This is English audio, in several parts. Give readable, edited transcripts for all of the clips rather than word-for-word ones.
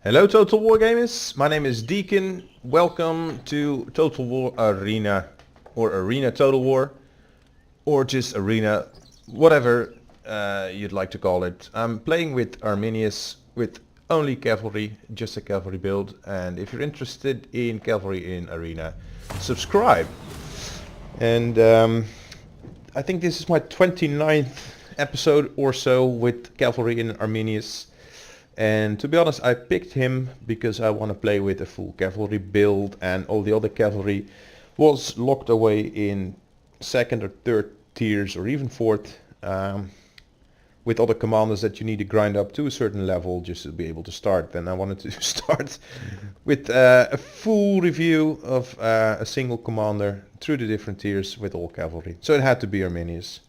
Hello Total War Gamers, my name is Deacon. Welcome to Total War Arena, or Arena Total War, or just Arena, whatever you'd like to call it. I'm playing with Arminius with only cavalry, just a cavalry build, and if you're interested in cavalry in Arena, subscribe. And I think this is my 29th episode or so with cavalry in Arminius. And to be honest, I picked him because I want to play with a full cavalry build, and all the other cavalry was locked away in second or third tiers, or even fourth, with other commanders that you need to grind up to a certain level just to be able to start. And I wanted to start with a full review of a single commander through the different tiers with all cavalry. So it had to be Arminius.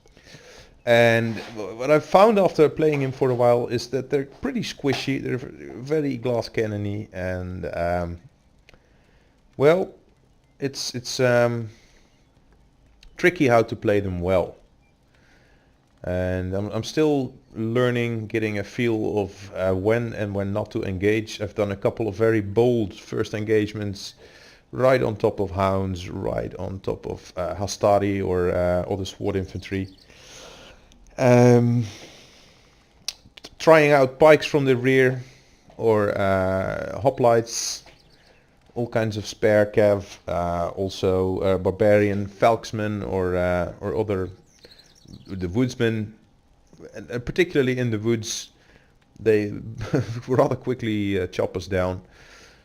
And what I found after playing him for a while is that they're pretty squishy, they're very glass cannony, and well, it's tricky how to play them well. And I'm still learning, getting a feel of when and when not to engage. I've done a couple of very bold first engagements, right on top of hounds, right on top of hastari or other sword infantry. Trying out pikes from the rear, or hoplites, all kinds of spare cav, also barbarian falksmen or other, the woodsmen, and particularly in the woods they rather quickly chop us down.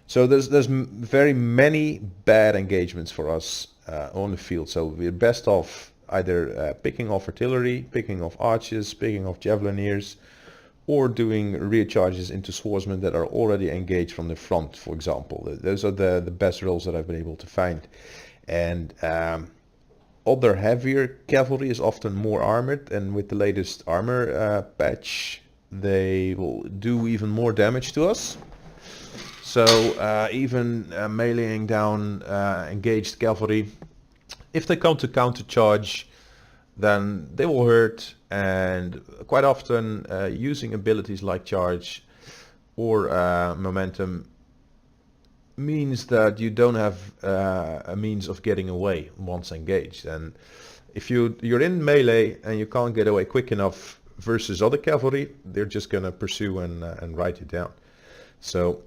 So there's very many bad engagements for us on the field, so we're best off either picking off artillery, picking off archers, picking off javelineers, or doing rear charges into swordsmen that are already engaged from the front, for example. Those are the best roles that I've been able to find. And other heavier cavalry is often more armored, and with the latest armor patch they will do even more damage to us. So even meleeing down engaged cavalry, if they come to counter-charge, then they will hurt, and quite often using abilities like charge or momentum means that you don't have a means of getting away once engaged. And if you're in melee and you can't get away quick enough versus other cavalry, they're just gonna pursue and ride you down. So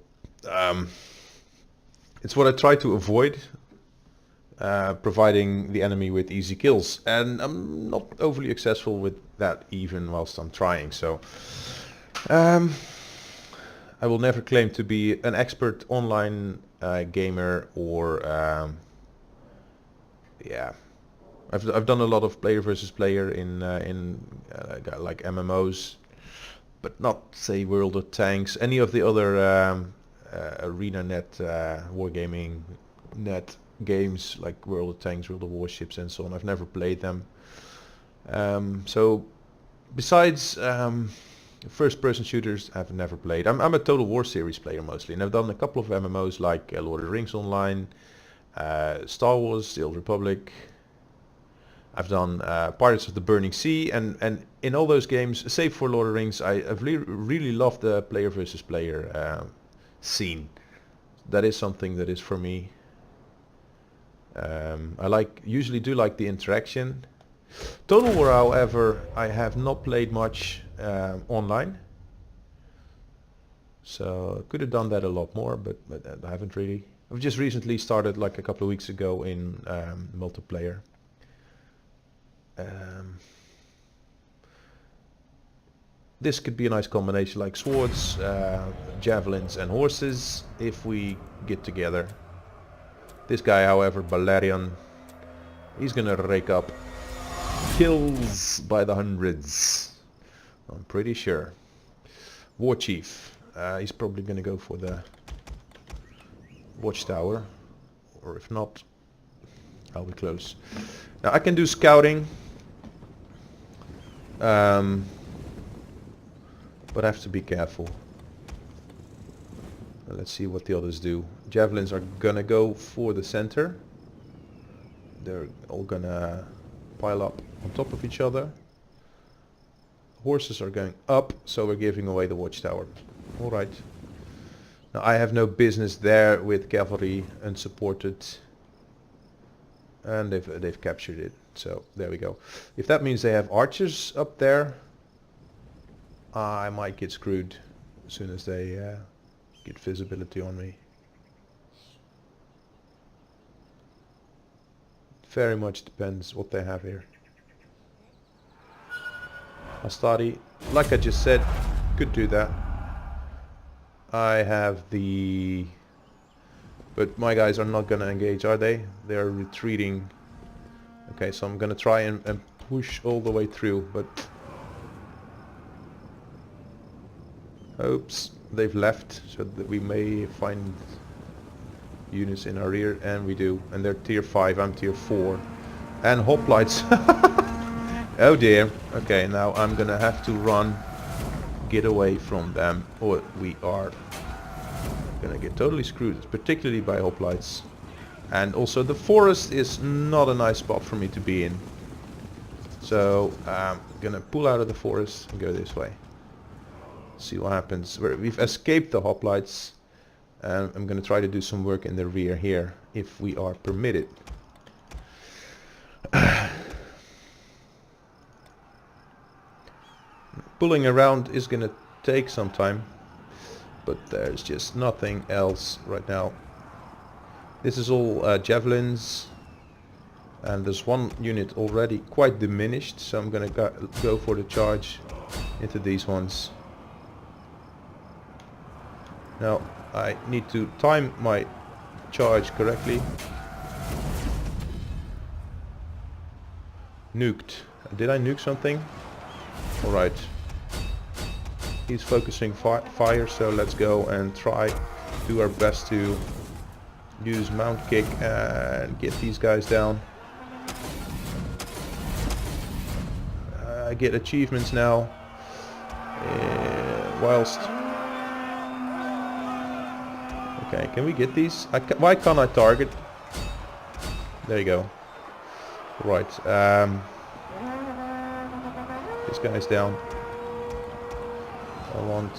it's what I try to avoid. Providing the enemy with easy kills, and I'm not overly successful with that even whilst I'm trying. So I will never claim to be an expert online gamer, or yeah, I've done a lot of player versus player in like MMOs, but not say World of Tanks, any of the other arena net wargaming net games like World of Tanks, World of Warships and so on. I've never played them. So besides first person shooters, I've never played. I'm a Total War series player mostly, and I've done a couple of MMOs like Lord of the Rings Online, Star Wars, The Old Republic. I've done Pirates of the Burning Sea, and in all those games, save for Lord of the Rings, I've really loved the player versus player scene. That is something that is for me. I usually do like the interaction. Total War, however, I have not played much online, so could have done that a lot more, but I haven't really. I've just recently started like a couple of weeks ago in multiplayer. This could be a nice combination, like swords, javelins and horses, if we get together. This guy, however, Balerion, he's gonna rake up kills by the hundreds, I'm pretty sure. War Chief, he's probably gonna go for the watchtower, or if not, I'll be close. Now I can do scouting, but I have to be careful. Let's see what the others do. Javelins are gonna go for the center. They're all gonna pile up on top of each other. Horses are going up, so we're giving away the watchtower. Alright. Now I have no business there with cavalry unsupported. And they've captured it. So there we go. If that means they have archers up there, I might get screwed as soon as they get visibility on me. Very much depends what they have here. Astari, like I just said, could do that. I have the... But my guys are not going to engage, are they? They are retreating. Okay, so I'm going to try and push all the way through, but... Oops, they've left, so that we may find units in our rear, and we do. And they're tier 5, I'm tier 4. And hoplites. Oh dear. Okay, now I'm going to have to run, get away from them, or we are gonna get totally screwed, particularly by hoplites. And also the forest is not a nice spot for me to be in. So I'm gonna pull out of the forest and go this way. See what happens. We've escaped the hoplites. And I'm gonna try to do some work in the rear here, if we are permitted. Pulling around is gonna take some time. But there's just nothing else right now. This is all javelins, and there's one unit already quite diminished, so I'm gonna go for the charge into these ones. Now I need to time my charge correctly. Nuked. Did I nuke something? Alright. He's focusing fire, so let's go and try, do our best to use mount kick and get these guys down. I get achievements now, whilst... Okay, can we get these? Why can't I target? There you go. Right, this guy's down. I want...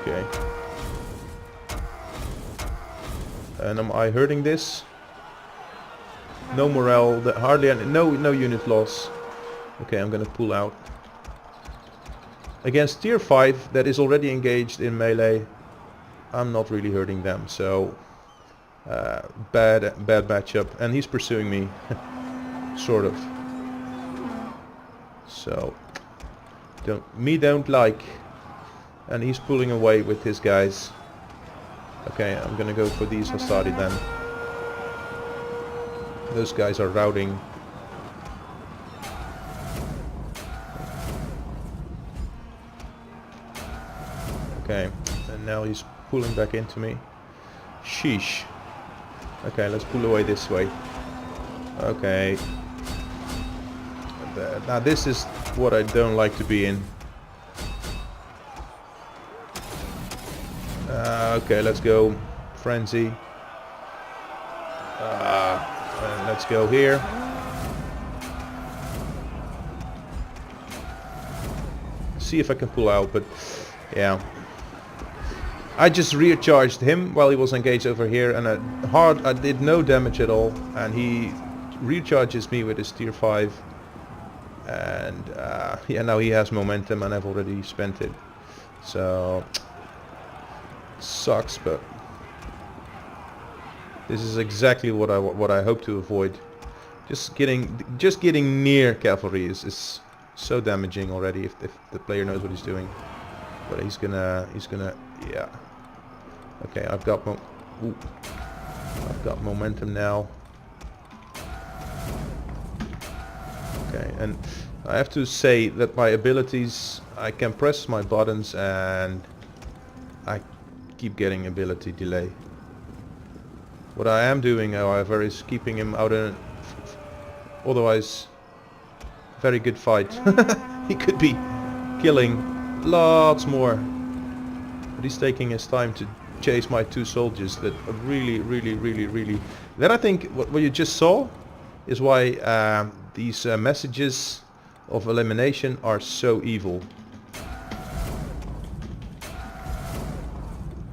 Okay. And am I hurting this? No morale, hardly any, no unit loss. Okay, I'm gonna pull out. Against tier 5 that is already engaged in melee, I'm not really hurting them, so bad matchup, and he's pursuing me, sort of. So don't like, and he's pulling away with his guys. Okay, I'm gonna go for these Hastari then. Those guys are routing. Okay, and now he's pulling back into me. Sheesh. Okay, let's pull away this way. Okay. Now this is what I don't like to be in. Okay, let's go. Frenzy. And let's go here. See if I can pull out, but yeah. I just rear charged him while he was engaged over here, and I did no damage at all, and he recharges me with his tier 5. And yeah, now he has momentum, and I've already spent it, so sucks. But this is exactly what I hope to avoid. Just getting near cavalry is so damaging already if the player knows what he's doing. But he's gonna yeah. Okay, I've got momentum now. Okay, and I have to say that my abilities, I can press my buttons and I keep getting ability delay. What I am doing, however, is keeping him out in otherwise very good fight. He could be killing lots more, but he's taking his time to chase my 2 soldiers that are really. Then I think what you just saw is why these messages of elimination are so evil.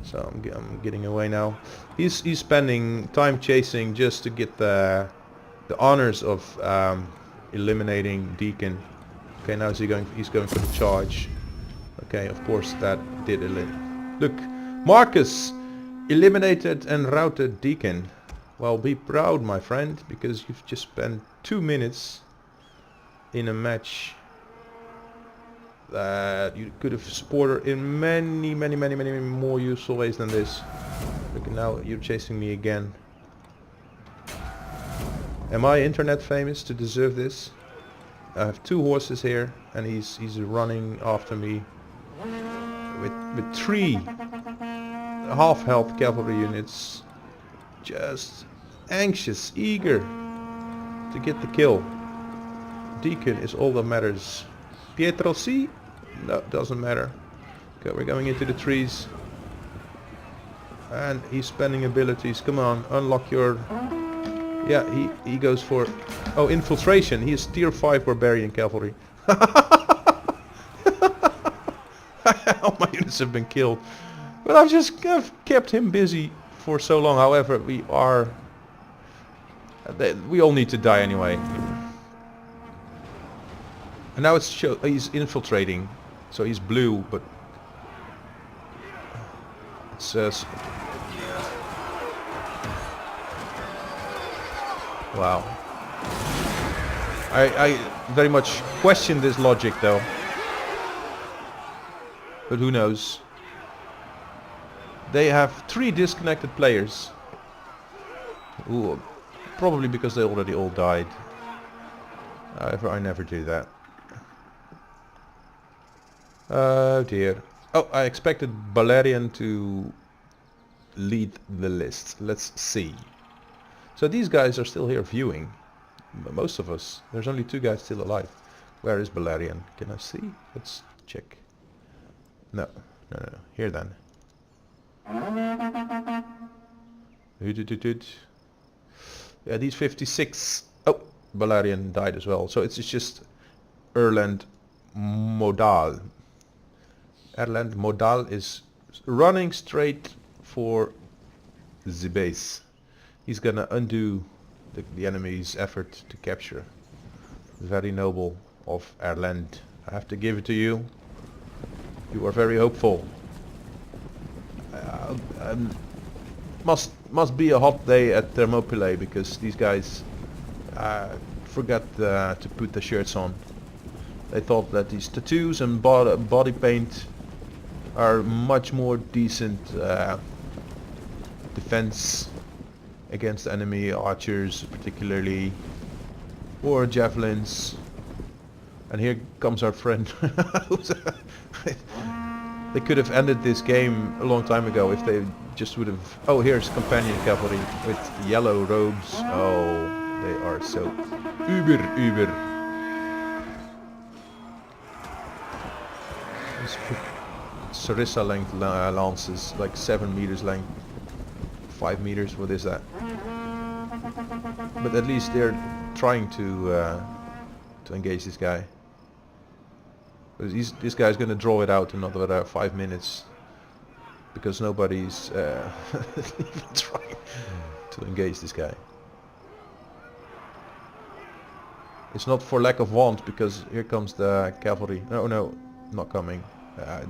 So I'm getting away now. He's spending time chasing just to get the honors of eliminating Deacon. Okay, now he's going for the charge. Okay, of course that did Look, Marcus eliminated and routed Deacon. Well, be proud, my friend, because you've just spent 2 minutes in a match that you could have supported in many more useful ways than this. Look, now you're chasing me again. Am I internet famous to deserve this? I have 2 horses here, and he's running after me with 3 half health cavalry units, just anxious, eager to get the kill. Deacon is all that matters. Pietro C? No, doesn't matter. Okay, we're going into the trees. And he's spending abilities. Come on, unlock your... Yeah, he goes for... Oh, infiltration. He is tier 5 barbarian cavalry. All my units have been killed. But I've kept him busy for so long. However, we all need to die anyway. And now he's infiltrating. So he's blue, but it says... Wow. I very much question this logic though. But who knows? They have 3 disconnected players. Ooh, probably because they already all died. However, I never do that. Oh dear. Oh, I expected Valerian to lead the list. Let's see. So these guys are still here viewing. Most of us. There's only 2 guys still alive. Where is Valerian? Can I see? Let's check. No. Here then. Yeah, these 56. Oh, Valerian died as well. So it's just Erland Modal. Erland Modal is running straight for the base. He's gonna undo the enemy's effort to capture. Very noble of Erland. I have to give it to you. You are very hopeful. Must be a hot day at Thermopylae because these guys forgot to put the shirts on. They thought that these tattoos and body paint are much more decent defense against enemy archers, particularly, or javelins. And here comes our friend. They could have ended this game a long time ago if they just would have... Oh, here's companion cavalry with yellow robes. Oh, they are so uber. Sarissa length lances, like 7 meters length. 5 meters, what is that? But at least they're trying to engage this guy. This guy's gonna draw it out another 5 minutes because nobody's even trying to engage this guy. It's not for lack of want, because here comes the cavalry. No, not coming.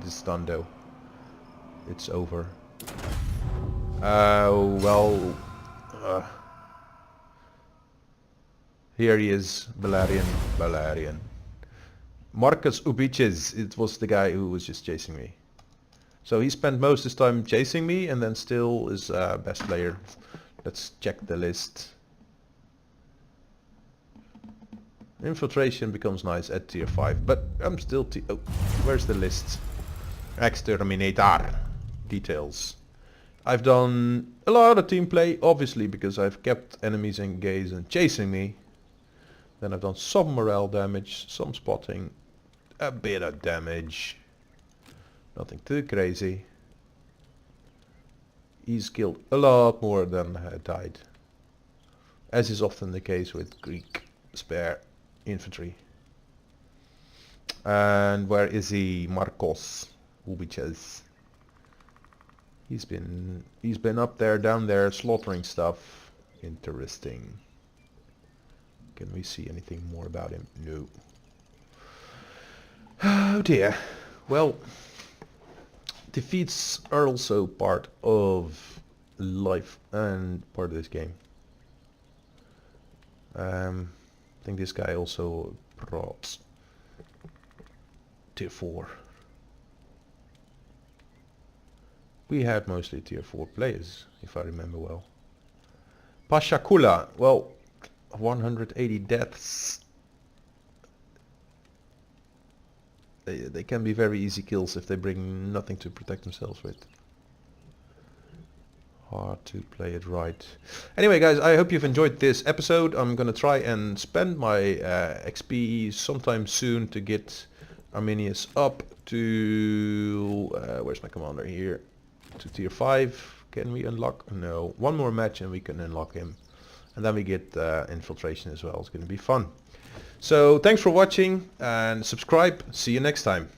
This is done though. It's over. Well, here he is, Valerian. Marcus Ubiches, it was the guy who was just chasing me. So he spent most of his time chasing me and then still is best player. Let's check the list. Infiltration becomes nice at tier 5, but I'm still oh, where's the list? Exterminator. Details. I've done a lot of team play, obviously, because I've kept enemies engaged and chasing me. Then I've done some morale damage, some spotting, a bit of damage. Nothing too crazy. He's killed a lot more than died. As is often the case with Greek spare infantry. And where is he? Marcos Ubiches. He's been up there, down there, slaughtering stuff. Interesting. Can we see anything more about him? No. Oh dear. Well, defeats are also part of life and part of this game. I think this guy also brought tier 4. We had mostly tier 4 players, if I remember well. Pashakula, well, 180 deaths. They can be very easy kills if they bring nothing to protect themselves with. Hard to play it right. Anyway guys, I hope you've enjoyed this episode. I'm gonna try and spend my XP sometime soon to get Arminius up to... where's my commander here? To tier 5. Can we unlock? No. One more match and we can unlock him. And then we get infiltration as well. It's gonna be fun. So thanks for watching and subscribe. See you next time.